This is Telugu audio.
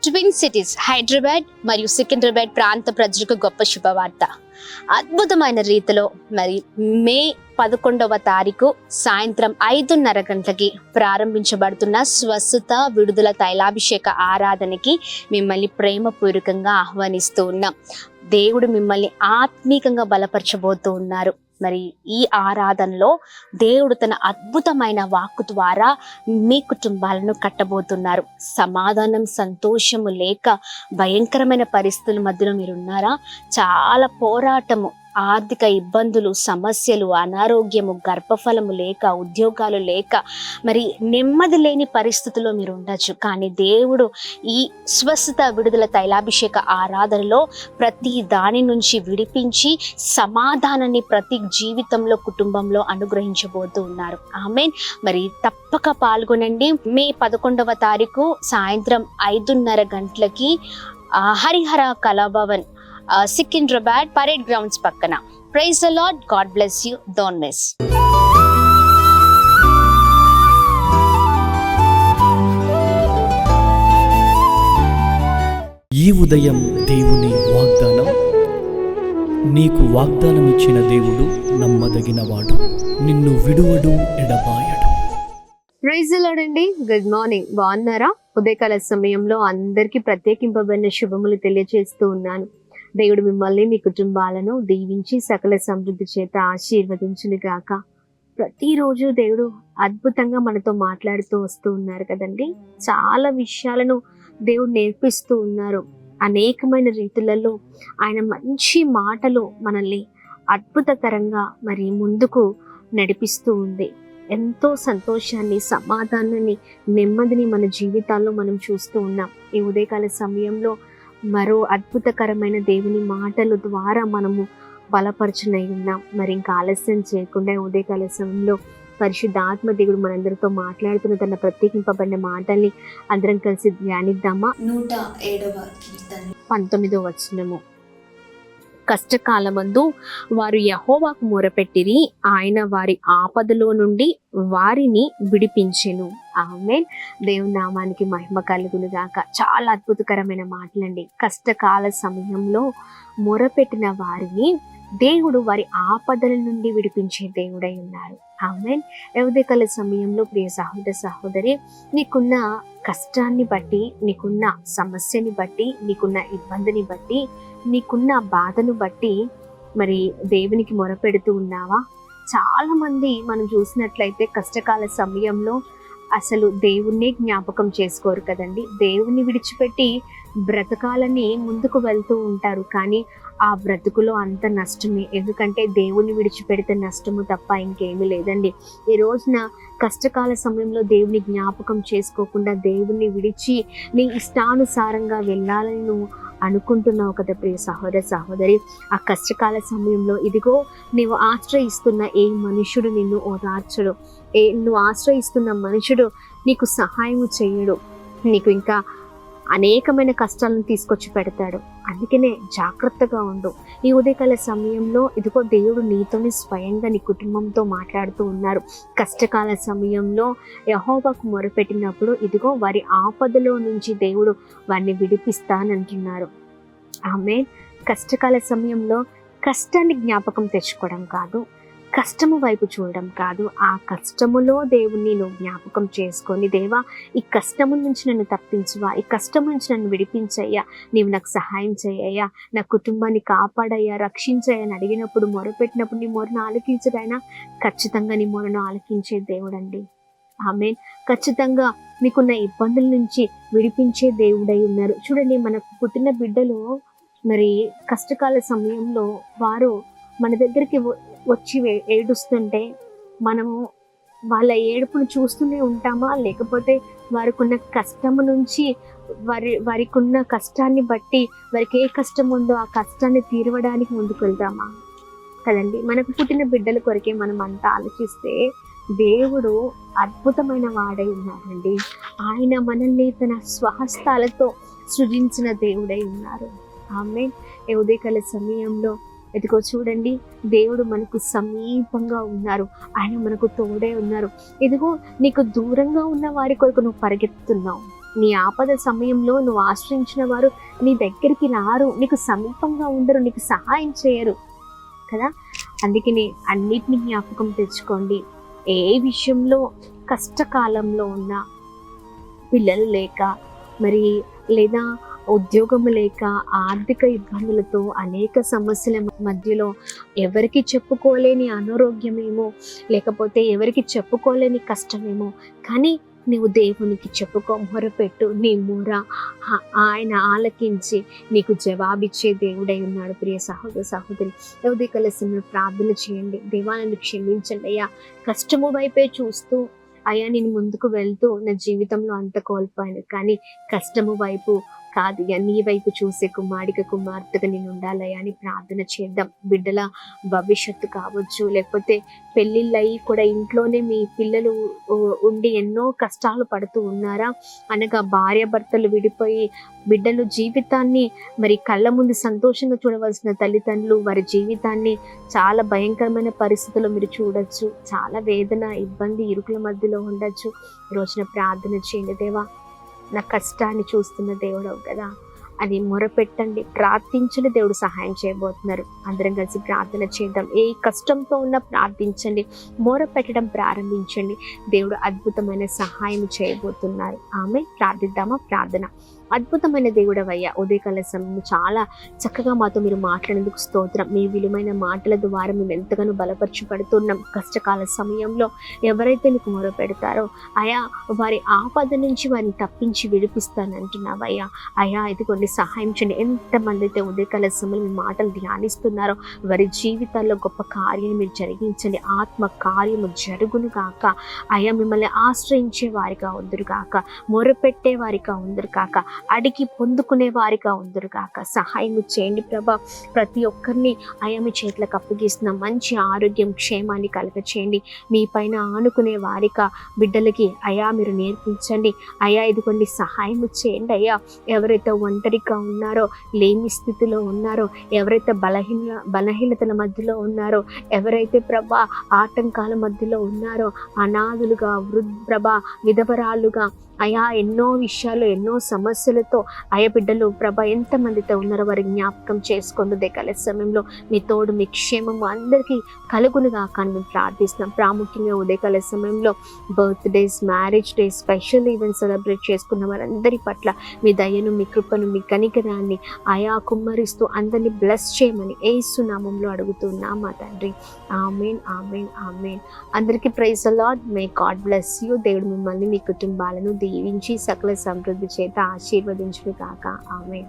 ట్విన్ సిటీస్ హైదరాబాద్ మరియు సికింద్రాబాద్ ప్రాంత ప్రజలకు గొప్ప శుభవార్త. అద్భుతమైన రీతిలో మరి మే 11వ తారీఖు సాయంత్రం 5:30 గంటలకి ప్రారంభించబడుతున్న స్వస్థత విడుదల తైలాభిషేక ఆరాధనకి మిమ్మల్ని ప్రేమపూర్వకంగా ఆహ్వానిస్తూ ఉన్నాం. దేవుడు మిమ్మల్ని ఆత్మీకంగా బలపరచబోతూ ఉన్నారు. మరి ఈ ఆరాధనలో దేవుడు తన అద్భుతమైన వాక్కు ద్వారా మీ కుటుంబాలను కట్టబోతున్నారు. సమాధానం, సంతోషము లేక భయంకరమైన పరిస్థితుల మధ్యలో మీరు ఉన్నారా? చాలా పోరాటము, ఆర్థిక ఇబ్బందులు, సమస్యలు, అనారోగ్యము, గర్భఫలము లేక, ఉద్యోగాలు లేక, మరి నెమ్మది లేని పరిస్థితుల్లో మీరు ఉండొచ్చు. కానీ దేవుడు ఈ స్వస్థత విడుదల తైలాభిషేక ఆరాధనలో ప్రతి దాని నుంచి విడిపించి సమాధానాన్ని ప్రతి జీవితంలో, కుటుంబంలో అనుగ్రహించబోతూ ఉన్నారు. ఆమేన్. మరి తప్పక పాల్గొనండి. మే 11వ తారీఖు సాయంత్రం 5:30 గంటలకి హరిహర కళాభవన్, సికింద్రాబాద్ పరేడ్ గ్రౌండ్స్ పక్కన. Praise the Lord. God bless you. Don't miss. ఈ ఉదయం దేవుని వాగ్దానం. నీకు వాగ్దానం ఇచ్చిన దేవుడు నమ్మదగినవాడు, నిన్ను విడువడు, ఎడబాయడు. ప్రైజ్ ద లార్డ్ అండి. Good morning. బాగున్నారా? ఉదయకాల సమయంలో అందరికీ ప్రత్యేకింపబడిన శుభములు తెలియజేస్తూ ఉన్నాను. దేవుడు మిమ్మల్ని, మీ కుటుంబాలను దీవించి సకల సమృద్ధి చేత ఆశీర్వదించును గాక. ప్రతిరోజు దేవుడు అద్భుతంగా మనతో మాట్లాడుతూ వస్తూ ఉన్నారు కదండి. చాలా విషయాలను దేవుడు నేర్పిస్తూ ఉన్నారు. అనేకమైన రీతులలో ఆయన మంచి మాటలు మనల్ని అద్భుతకరంగా మరి ముందుకు నడిపిస్తూ ఉంది. ఎంతో సంతోషాన్ని, సమాధానాన్ని, నెమ్మదిని మన జీవితాల్లో మనం చూస్తూ ఉన్నాం. ఈ ఉదయకాల సమయంలో మరో అద్భుతకరమైన దేవుని మాటల ద్వారా మనము బలపరచునై ఉన్నాం. మరి ఇంకా ఆలస్యం చేయకుండా ఉదయకాల సమయంలో పరిశుద్ధాత్మ దేవుడు మనందరితో మాట్లాడుతున్న తన ప్రత్యేకింపబడిన మాటల్ని అందరం కలిసి ధ్యానిద్దామా? 107వ కీర్తన 19వ వచనము. కష్టకాలమందు వారు యెహోవాకు మొరపెట్టిరి, ఆయన వారి ఆపదలో నుండి వారిని విడిపించెను. ఆమేన్. దేవుని నామానికి మహిమ కలుగును గాక. చాలా అద్భుతకరమైన మాటలండి. కష్టకాల సమయంలో మొరపెట్టిన వారిని దేవుడు వారి ఆపదల నుండి విడిపించే దేవుడై ఉన్నారు. ఆమేన్. ఉదయకాల సమయంలో ప్రియ సహోదర సహోదరి, నీకున్న కష్టాన్ని బట్టి, నీకున్న సమస్యని బట్టి, నీకున్న ఇబ్బందిని బట్టి, నీకున్న బాధను బట్టి మరి దేవునికి మొరపెడుతూ ఉన్నావా? చాలా మంది మనం చూసినట్లయితే కష్టకాల సమయంలో అసలు దేవుణ్ణే జ్ఞాపకం చేసుకోరు కదండి. దేవుణ్ణి విడిచిపెట్టి బ్రతకాలని ముందుకు వెళ్తూ ఉంటారు. కానీ ఆ బ్రతుకులో అంత నష్టమే. ఎందుకంటే దేవుని విడిచిపెడితే నష్టము తప్ప ఇంకేమీ లేదండి. ఈ రోజున కష్టకాల సమయంలో దేవుని జ్ఞాపకం చేసుకోకుండా దేవుణ్ణి విడిచి నీ ఇష్టానుసారంగా వెళ్ళాలని నువ్వు అనుకుంటున్నావు కదా ప్రియ సహోదర సహోదరి. ఆ కష్టకాల సమయంలో ఇదిగో నీవు ఆశ్రయిస్తున్న ఏ మనుషుడు నిన్ను ఓదార్చడు, నువ్వు ఆశ్రయిస్తున్న మనుషుడు నీకు సహాయం చేయడు, నీకు ఇంకా అనేకమైన కష్టాలను తీసుకొచ్చి పెడతాడు. అందుకనే జాగ్రత్తగా ఉండు. ఈ ఉదయకాల సమయంలో ఇదిగో దేవుడు నీతోనే స్వయంగా నీ కుటుంబంతో మాట్లాడుతూ ఉన్నారు. కష్టకాల సమయంలో యెహోవాకు మొరపెట్టినప్పుడు ఇదిగో వారి ఆపదలో నుంచి దేవుడు వారిని విడిపిస్తానంటున్నారు. ఆమేన్. కష్టకాల సమయంలో కష్టాన్ని జ్ఞాపకం తెచ్చుకోవడం కాదు, కష్టము వైపు చూడడం కాదు, ఆ కష్టములో దేవుణ్ణి నువ్వు జ్ఞాపకం చేసుకొని, దేవా ఈ కష్టము నుంచి నన్ను తప్పించువా, ఈ కష్టం నుంచి నన్ను విడిపించయ్యా, నీవు నాకు సహాయం చేయయ్యా, నా కుటుంబాన్ని కాపాడయ్యా, రక్షించయ్యా అని అడిగినప్పుడు, మొరపెట్టినప్పుడు నీ మొరను ఆలకించడైనా ఖచ్చితంగా నీ మొరను ఆలకించే దేవుడండి. ఆమేన్. ఖచ్చితంగా మీకున్న ఇబ్బందుల నుంచి విడిపించే దేవుడై ఉన్నారు. చూడండి, మనకు పుట్టిన బిడ్డలు మరి కష్టకాల సమయంలో వారు మన దగ్గరికి వచ్చి ఏడుస్తుంటే మనము వాళ్ళ ఏడుపును చూస్తూనే ఉంటామా? లేకపోతే వారికి ఉన్న కష్టము నుంచి వారికి ఉన్న కష్టాన్ని బట్టి వారికి ఏ కష్టం ఉందో ఆ కష్టాన్ని తీరవడానికి ముందుకు వెళ్తామా? కదండి. మనకు పుట్టిన బిడ్డల కొరకే మనం అంతా ఆలోచిస్తే దేవుడు అద్భుతమైన వాడై ఉన్నారండి. ఆయన మనల్ని తన స్వహస్తాలతో సృజించిన దేవుడై ఉన్నారు. ఆమేన్. ఈ ఉదయకాల సమయంలో ఇదిగో చూడండి, దేవుడు మనకు సమీపంగా ఉన్నారు. ఆయన మనకు తోడే ఉన్నారు. ఇదిగో నీకు దూరంగా ఉన్న వారి కొరకు నువ్వు పరిగెత్తుతున్నావు. నీ ఆపద సమయంలో నువ్వు ఆశ్రయించిన వారు నీ దగ్గరికి రారు, నీకు సమీపంగా ఉండరు, నీకు సహాయం చేయరు కదా. అందుకని అన్నిటినీ జ్ఞాపకం తెచ్చుకోండి. ఏ విషయంలో కష్టకాలంలో ఉన్న పిల్లలు లేక మరి లేదా ఉద్యోగము లేక ఆర్థిక ఇబ్బందులతో అనేక సమస్యల మధ్యలో ఎవరికి చెప్పుకోలేని అనారోగ్యమేమో, లేకపోతే ఎవరికి చెప్పుకోలేని కష్టమేమో, కానీ నీవు దేవునికి చెప్పుకో, మొరపెట్టు. నీ మొర ఆయన ఆలకించి నీకు జవాబిచ్చే దేవుడై ఉన్నాడు. ప్రియ సహోదర సహోదరి, ఉదయకాల సమయంలో ప్రార్థన చేయండి. దేవా నన్ను క్షమించండి అయ్యా, కష్టము వైపే చూస్తూ అయ్యా నేను ముందుకు వెళ్తూ నా జీవితంలో అంత కోల్పోయాను, కానీ కష్టము వైపు కాదు, నీ వైపు చూసే కుమార్తెగా నేను ఉండాలయ్యా అని ప్రార్థన చేద్దాం. బిడ్డల భవిష్యత్తు కావచ్చు, లేకపోతే పెళ్ళిళ్ళయి కూడా ఇంట్లోనే మీ పిల్లలు ఉండి ఎన్నో కష్టాలు పడుతూ ఉన్నారా అనగా భార్యాభర్తలు విడిపోయి బిడ్డలు జీవితాన్ని మరి కళ్ళ ముందు సంతోషంగా చూడవలసిన తల్లిదండ్రులు వారి జీవితాన్ని చాలా భయంకరమైన పరిస్థితుల్లో మీరు చూడొచ్చు. చాలా వేదన, ఇబ్బంది, ఇరుకుల మధ్యలో ఉండొచ్చు. రోజున ప్రార్థన చేయండి. దేవా నా కష్టాన్ని చూస్తున్న దేవుడవు కదా అని మొరపెట్టండి, ప్రార్థించండి. దేవుడు సహాయం చేయబోతున్నారు. అందరం కలిసి ప్రార్థన చేద్దాం. ఏ కష్టంతో ఉన్నా ప్రార్థించండి, మొరపెట్టడం ప్రారంభించండి. దేవుడు అద్భుతమైన సహాయం చేయబోతున్నారు. ఆమె ప్రార్థిద్దామా? ప్రార్థన. అద్భుతమైన దేవుడవయ్యా, ఉదయకాల సమయం చాలా చక్కగా మాతో మీరు మాట్లాడేందుకు స్తోత్రం. మీ విలువైన మాటల ద్వారా మేము ఎంతగానో బలపరచబడుతున్నాం. కష్టకాల సమయంలో ఎవరైతే నీకు మొర పెడతారో అయా వారి ఆపద నుంచి వారిని తప్పించి విడిపిస్తానంటున్నావయ్యా. అయా ఇదిగోండి, సహాయం చేయండి. ఎంతమంది అయితే ఉదయకాల సమయంలో మీ మాటలు ధ్యానిస్తున్నారో వారి జీవితాల్లో గొప్ప కార్యాన్ని మీరు జరిగించండి. ఆత్మ కార్యము జరుగును కాక. అయా మిమ్మల్ని ఆశ్రయించే వారిగా ఉందరు కాక, మొరపెట్టే వారిగా ఉందరు కాక, అడిగి పొందుకునే వారిగా ఉందరు కాక. సహాయం చేయండి ప్రభా. ప్రతి ఒక్కరిని అయా మీ చేతులకు అప్పగిస్తున్న మంచి ఆరోగ్యం, క్షేమాన్ని కలుగ చేయండి. మీ పైన ఆనుకునే వారిగా బిడ్డలకి అయా మీరు నేర్పించండి. అయా ఇదిగోండి, సహాయం చేయండి అయ్యా. ఎవరైతే ఒంటరిగా ఉన్నారో, లేని స్థితిలో ఉన్నారో, ఎవరైతే బలహీనతల మధ్యలో ఉన్నారో, ఎవరైతే ప్రభా ఆటంకాల మధ్యలో ఉన్నారో, అనాథులుగా, ప్రభా విధవరాలుగా, అయా ఎన్నో విషయాలు, ఎన్నో సమస్యలతో అయ్యా బిడ్డలు ప్రభా ఎంతమందితో ఉన్నారో వారి జ్ఞాపకం చేసుకుంటూ ఉదయకాల సమయంలో మీ తోడు, మీ క్షేమము అందరికీ కలుగునుగా కానీ మేము ప్రార్థిస్తున్నాం. ప్రాముఖ్యంగా ఉదయకాల సమయంలో birthdays, marriage days, special events celebrate చేసుకున్న వారందరి పట్ల మీ దయను, మీ కృపను, మీ కనికరాన్ని అయా కుమ్మరిస్తూ అందరినీ బ్లెస్ చేయమని యేసు నామములో అడుగుతున్నాం మా తండ్రి. ఆమేన్, ఆమేన్, ఆమేన్. అందరికీ praise the Lord. May God bless you. దేవుడు మిమ్మల్ని, మీ కుటుంబాలను దీవించి సకల సమృద్ధి చేత ఆశీర్వదించును కాక. ఆమేన్.